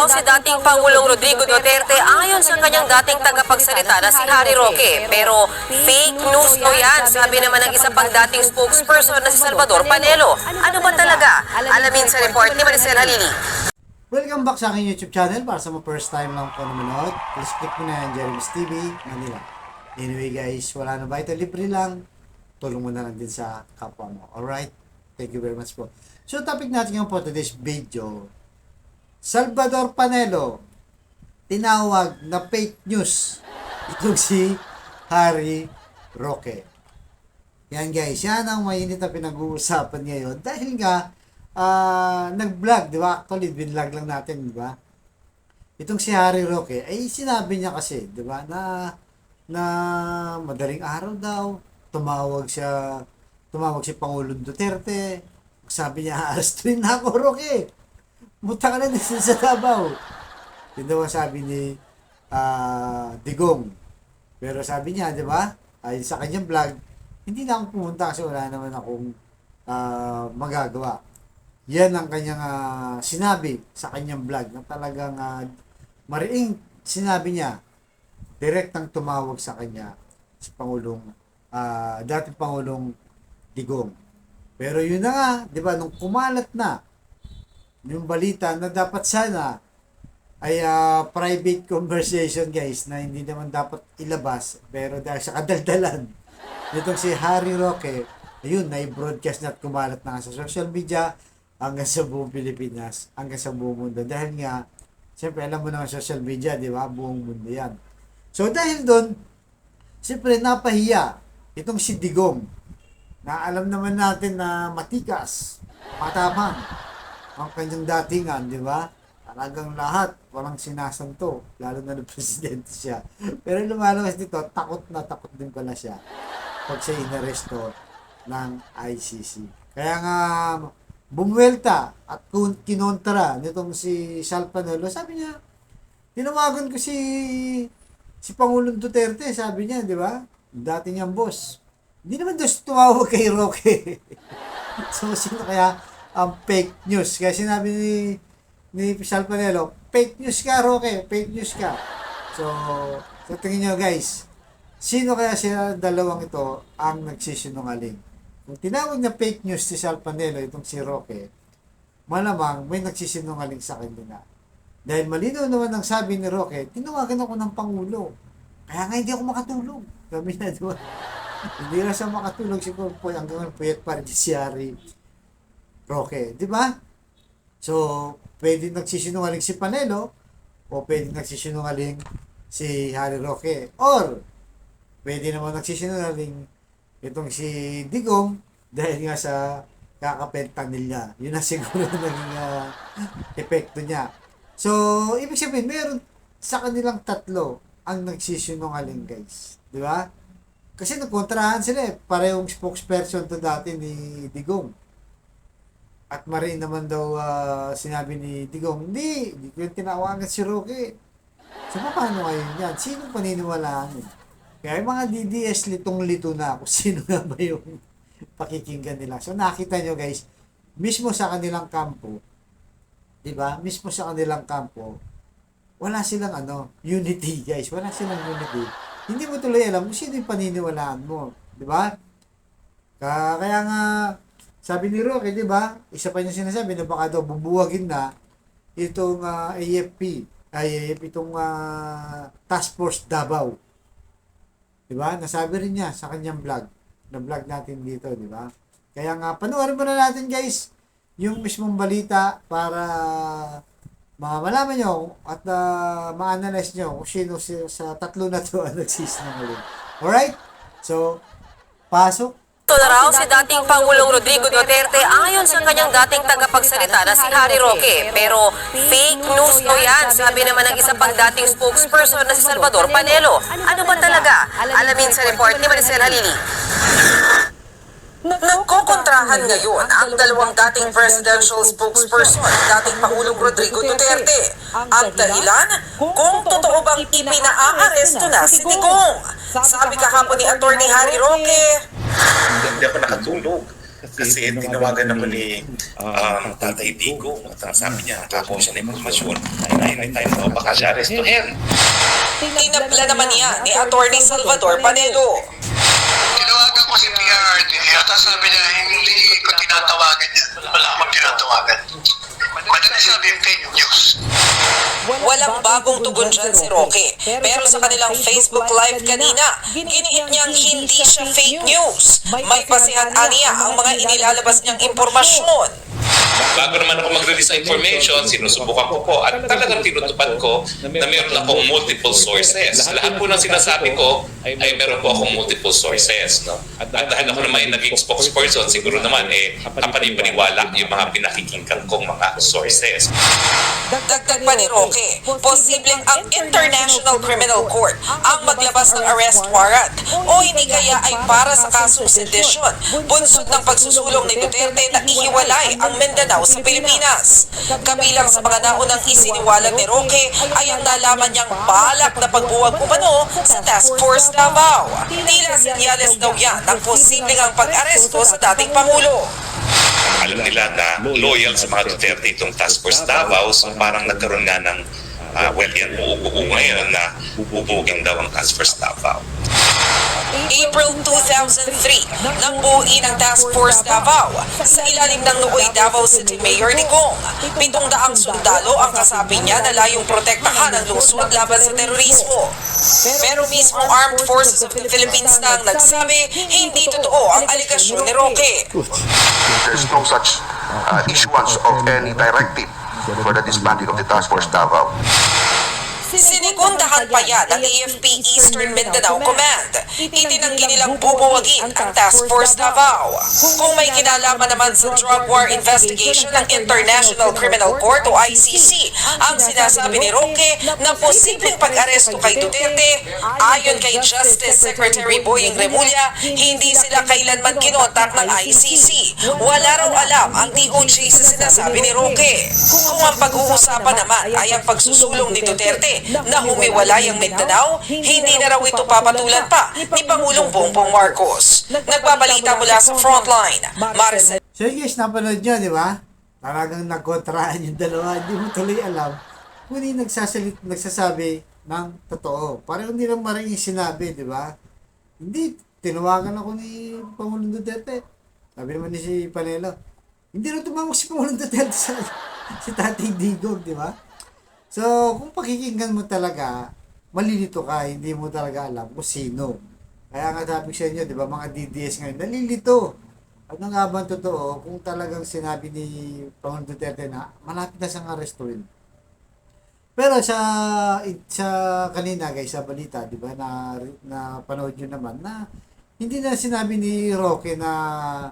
raw si dating Pangulong Rodrigo Duterte ayon sa kanyang dating tagapagsalita na si Harry Roque. Pero fake news to yan, sabi naman ng isa pang dating spokesperson na si Salvador Panelo. Ano ba talaga? Alamin sa report ni Maricel Halili. Welcome back sa aking YouTube channel. Para sa mga first time lang po na manood, please click mo na yan, Jeremy's TV, Manila. Anyway guys, wala na ba ito? Libre lang. Tulong mo na lang din sa kapwa mo. Alright? Thank you very much po. So topic natin ngayon po today's video, Salvador Panelo tinawag na fake news itong si Harry Roque. Yan guys, yan ang mainit na pinag-uusapan ngayon dahil nga nag-vlog, di ba? Actually, binlog lang natin, di ba? Itong si Harry Roque, ay sinabi niya kasi, di ba, na madaling araw daw, tumawag si Pangulong Duterte, sabi niya, arestuin na ako, Roque. Buta ka na din sa Davao. Yun daw ang sabi ni Digong. Pero sabi niya, di ba, ay sa kanyang vlog, hindi na ako pumunta kasi wala naman akong magagawa. Yan ang kanyang sinabi sa kanyang vlog na talagang mariing sinabi niya, direktang tumawag sa kanya si Pangulong, dating Pangulong Digong. Pero yun na nga, di ba, nung kumalat na yung balita na dapat sana ay private conversation guys, na hindi naman dapat ilabas, pero dahil sa kadaldalan nitong si Harry Roque, ayun, na-broadcast na at kumalat na sa social media hanggang sa buong Pilipinas, hanggang sa buong mundo. Dahil nga, siyempre alam mo naman social media, di ba? Buong mundo yan. So dahil doon, siyempre napahiya itong si Digong, na alam naman natin na matikas, matapang ang kanyang datingan, di ba? Talagang lahat, walang sinasanto, lalo na ng presidente siya. Pero lumalabas dito, takot na takot din pala siya pag siya inaresto ng ICC. Kaya nga, bumuelta at kinontra nitong si Sal Panelo, sabi niya, tinawagan ko si Pangulong Duterte, sabi niya, di ba? Dati niyang boss. Hindi naman daw tumawag kay Roque. So, sino kaya ang fake news? Kaya sinabi ni Sal Panelo, fake news ka, Roque, fake news ka. So tingin nyo guys, sino kaya sila dalawang ito ang nagsisinungaling? Kung tinawag na fake news si Sal Panelo, itong si Roque, malamang may nagsisinungaling sa kanya na. Dahil malinaw naman ang sabi ni Roque, tinawagan ako ng Pangulo. Kaya nga hindi ako makatulog. Sabi na, diba? Hindi na siya makatulog siguro po hanggang puyat pa rin si Harry Roque. Diba? So, pwede nagsisinungaling si Panelo o pwede nagsisinungaling si Harry Roque. Or, pwede naman nagsisinungaling itong si Digong dahil nga sa kakapentang niya. Yun na siguro naging epekto niya. So, ibig sabihin, meron sa kanilang tatlo ang nagsisinungaling guys. Di ba? Kasi nagkontrahan sila eh. Parehong spokesperson to dati ni Digong. At marin naman daw sinabi ni Digong, hindi ko yung tinawagan si Roque. So, paano ngayon yan? Sino paniniwalaan yun? Kaya yung mga DDS litong-lito na kung sino nga ba yung pakikinggan nila. So, nakita nyo guys, mismo sa kanilang kampo, diba? Mismo sa kanilang kampo, wala silang unity guys. Wala silang unity. Hindi mo tuloy alam kung sino yung paniniwalaan mo. Diba? Kaya nga, sabi ni Roque, di ba? Isa pa niya sinasabi na baka daw bubuwagin na itong itong Task Force Davao. Di ba? Nasabi rin niya sa kanyang vlog. Na-vlog natin dito, di ba? Kaya nga, panoorin mo na natin guys yung mismong balita para malaman nyo at ma-analyze nyo kung sino sa tatlo na to ang nagsisinungaling. Alright? So, pasok. Ito na raw si dating Pangulong Rodrigo Duterte ayon sa kanyang dating tagapagsalita na si Harry Roque. Pero fake news to yan, sabi naman ng isa pang dating spokesperson na si Salvador Panelo. Ano ba talaga? Alamin sa report ni Maricel Halili. Nagkokontrahan ngayon ang dalawang dating presidential spokesperson, dating Pangulong Rodrigo Duterte. Ang dahilan kung totoo bang ipinaaresto na si Digong. Sabi kahapon ni Attorney Harry Roque, hindi ako nakatulog. Kasi tinawagan ako ni Tatay Digong at sabi niya, nakakuha siya ng informasyon na baka siya arestuhin. Tinabla naman niya ni Atty. Salvador Panelo. Tinawagan ko si PRD at sabi niya, hindi ko tinatawagan yan. Wala akong tinatawagan. Madali sabi, fake news. Walang bagong tugon dyan si Roque. Pero sa kanilang Facebook Live kanina, giniit niyang hindi siya fake news. May pasihan niya ang mga inilalabas niyang impormasyon. Bago naman ako mag-release ng information, sinusubukan ko po at talagang tinutupad ko na meron akong multiple sources. Lahat po ng sinasabi ko ay meron po akong multiple sources. No? At dahil ako naman ay naging spokesperson, siguro naman kapanipaniwala yung mga pinakikinggan kong mga sources. Dagdag pa ni Roque, posibleng ang International Criminal Court ang maglabas ng arrest warrant o hindi kaya ay para sa kasong sedition, bunsod ng pagsusulong ni Duterte na ihiwalay ang Mindanao sa Pilipinas. Kabilang sa mga naunang isiniwalag ni Roque ay ang nalaman niyang balak na pagbuwag umano sa Task Force Davao. Tila senyales daw yan ng posibleng ang pag-aresto sa dating Pangulo. Alam nila na loyal sa mga Duterte itong Task Force Davao, so parang nagkaroon nga ng yan, uubuo ngayon na bubugin daw ang Task Force Davao. April 2003, nang buuin ang Task Force Davao sa ilalim ng nooy Davao City Mayor Digong. 700 sundalo ang kasapi niya na layong protektahan ang lungsod laban sa terorismo. Pero mismo Armed Forces of the Philippines na ang nagsabi, hindi totoo ang aligasyon ni Roque. There's no such issuance of any directive for the disbanding of the Task Force Davao. Sinigundahan pa yan ng AFP Eastern Mindanao Command. Itinanggi nilang bubuwagin ang Task Force Davao. Kung may kinalaman naman sa drug war investigation ng International Criminal Court o ICC, ang sinasabi ni Roque na posibleng pag-aresto kay Duterte, ayon kay Justice Secretary Boying Remulla, hindi sila kailanman kinontak ng ICC. Wala raw alam ang DOJ sa sinasabi ni Roque. Kung ang pag-uusapan naman ay ang pagsusulong ni Duterte na humiwalay ang Mindanao, hindi na raw ito papatulan pa ni Pangulong Bongbong Marcos. Nagbabalita mula sa Frontline, Maricel. So yun guys, napanood nyo, di ba? Talagang nagkontraan yung dalawa. Hindi mo tuloy alam kung hindi nagsasabi ng totoo. Parang hindi lang maring sinabi, di ba? Hindi, tinawagan ako ni Pangulong Duterte. Sabi naman ni si Panelo, hindi rin tumawag si Pangulong Duterte sa si Tatay Digong, di ba? So, kung pakikinggan mo talaga, malilito ka, hindi mo talaga alam kung sino. Kaya nga sabi sa inyo, di ba, mga DDS ngayon, nalilito. Ano nga ba ang totoo kung talagang sinabi ni Pangulong Duterte na malapit na siyang arestuin? Pero sa kanina guys, sa balita, di ba, na panood nyo naman, na hindi na sinabi ni Roque na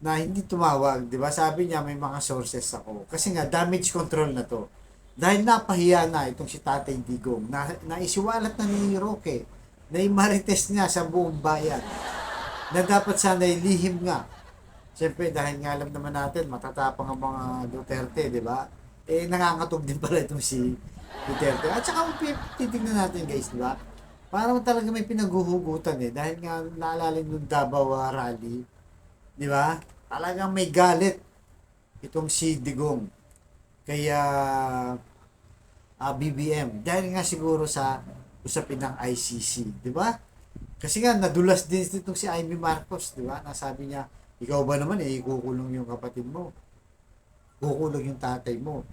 hindi tumawag, di ba? Sabi niya may mga sources ako. Kasi nga, damage control na to. Dahil napahiya na itong si Tatay Digong, naisiwalat na ni Roque, na imarites niya sa buong bayan, na dapat sana ilihim nga. Siyempre, dahil nga alam naman natin, matatapang ang mga Duterte, di ba? Nangangatog din pala itong si Duterte. At saka titignan natin guys, di ba? Parang talaga may pinaghuhugutan dahil nga naalala yung Davao rally, di ba? Talagang may galit itong si Digong. Kaya BBM dahil nga siguro sa usapin ng ICC, di ba? Kasi nga nadulas din itong si Amy Marcos, di ba? Nasabi niya, ikaw ba naman ikukulong yung kapatid mo, kukulong yung tatay mo,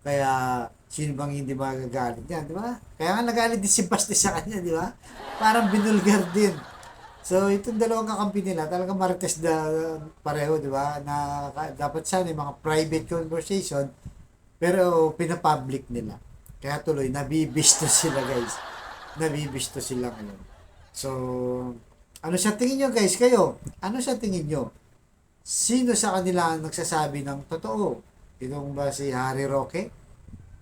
kaya sino bang hindi magagalit yan, di ba? Kaya nga nagalit din si Basti sa kanya, di ba? Parang binulgar din. So, itong dalawang kakampi nila, talagang marites na pareho, di ba? Na dapat sana yung mga private conversation, pero pinapublic nila. Kaya tuloy, nabibisto sila guys. Nabibisto sila ngayon. So, ano sa tingin nyo guys, kayo? Ano sa tingin nyo? Sino sa kanila ang nagsasabi ng totoo? Itong ba si Harry Roque?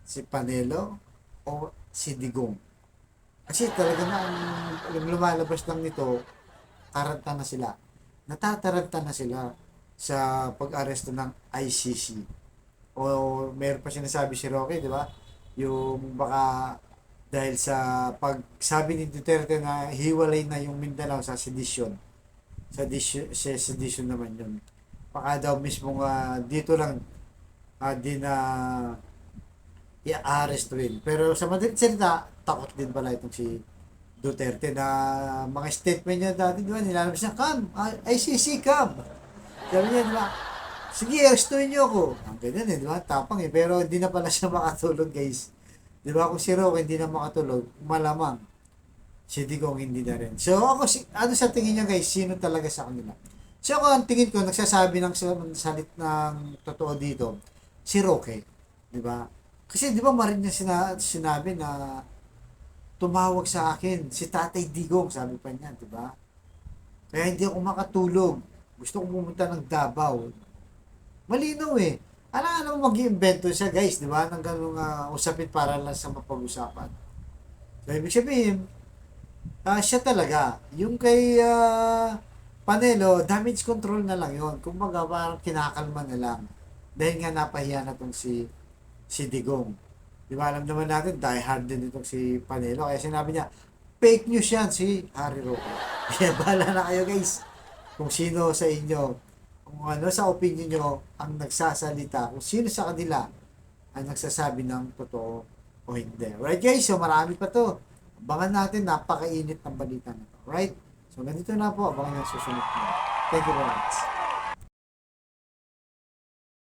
Si Panelo? O si Digong? Kasi talaga na ang lumalabas lang nito, taranta na sila. Natataranta na sila sa pag-aresto ng ICC. O meron pa sinasabi si Roque, di ba? Yung baka dahil sa pagsabi ni Duterte na hiwalay na yung Mindanao sa sedisyon. sedition naman yun. Baka daw mismo dito lang din na i-arrest rin. Pero sa madaling salita, takot din pala itong si Duterte na mga statement niya dati, di ba, nilalabas niya, come, ICC, come. Sabi niya, di ba, sige, arrestuin niyo ako. Ang ganyan di ba, tapang pero hindi na pala siya makatulog, guys. Di ba, kung si Roque hindi na makatulog, malamang si Digong hindi na rin. So, ako, ano sa tingin niya, guys, sino talaga sa kanila? So, ako, ang tingin ko, nagsasabi ng salit ng totoo dito, si Roque. Di ba? Kasi, di ba, marin niya sinabi na tumawag sa akin, si Tatay Digong, sabi pa niya, di ba? Kaya hindi ako makatulog. Gusto ko pumunta ng Davao. Malinaw eh. Ano mag-iimbento siya, guys, di ba? Nang ganung usapin para lang sa mapag-usapan. So, ibig sabihin, siya talaga. Yung kay Panelo, damage control na lang yun. Kumbaga, parang kinakalma na lang. Dahil nga napahiya na tong si Digong. Di ba, alam naman natin, diehard din itong si Panelo. Kaya sinabi niya, fake news yan si Harry Roque. Kaya bahala na kayo, guys. Kung sino sa inyo, kung ano sa opinion nyo ang nagsasalita, kung sino sa kanila ang nagsasabi ng totoo o hindi. Right, guys? So, marami pa to. Abangan natin, napakainit ng balita na to. Right? So, ganito na po. Abangan yung susunod na. Thank you very much.